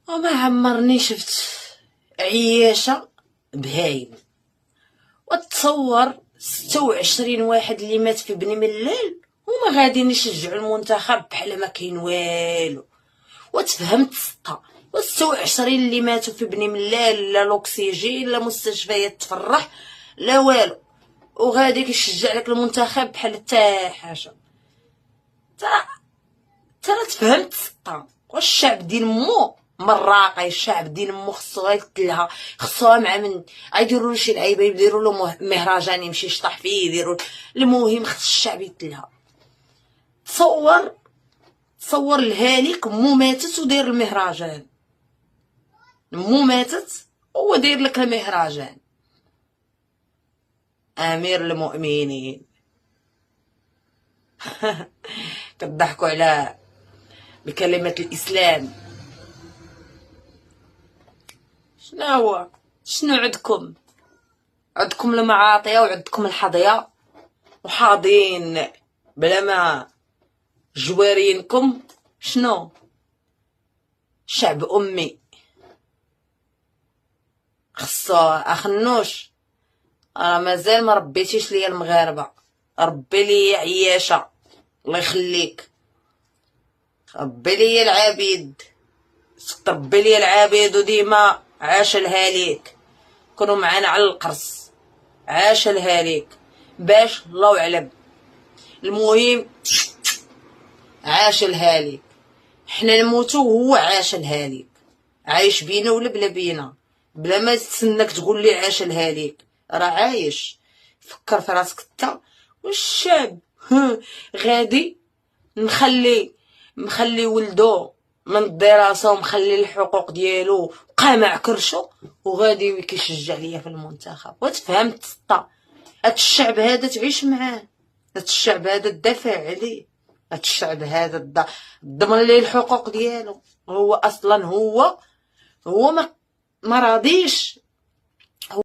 وما عمرني شفت عياشة بهايم. وتصور 26 واحد اللي مات في بني ملال وما غاديين يشجعوا المنتخب بحال ما كاين والو. وتفهمت سطة 26 اللي ماتوا في بني ملال، لا لوكسيجين لا مستشفيات تفرح لا والو، وغادي كيشجع لك المنتخب بحال حتى حاجه. ترى تفهمت سطة. والشعب ديال مو مراقي، الشعب ديال مو خصو غيتلها، خصوها مع من غيديروا له شي لعيبه يديروا له مهرجان يمشي يشطح فيه يديروا. المهم خص الشعب يتلها. تصور الهالك مو ماتت وداير المهرجان، مو ماتت هو داير لك المهرجان. امير المؤمنين كتضحكوا على بكلمة الاسلام. شنو عندكم المعاطيه وعندكم الحظيه وحاضين بلا ما جوارينكم. شنو شعب امي خصو اخنوش. راه مازال ما ربيتيش ليا المغاربه، ربي ليا عياشه الله يخليك، ربي ليا العبيد، تربي ليا العبيد وديما عاش الهاليك كونوا معانا على القرص. عاش الهاليك باش الله اعلم. المهم عاش الهاليك، حنا نموتو وهو عاش الهاليك، عايش بينا ولا بلا بينا، بلا ما تسناك تقول لي عاش الهاليك، راه عايش. فكر في راسك انت. والشاب غادي مخلي ولدو من الدراسه ومخلي الحقوق ديالو قامع كرشو وغادي كيشجع ليا في المنتخب. وتفهمت سطا. هاد الشعب هذا تعيش معاه، هاد الشعب هذا تدافع عليه، هاد الشعب هذا ضمن ليه الحقوق ديالو. هو اصلا هو ما راضيش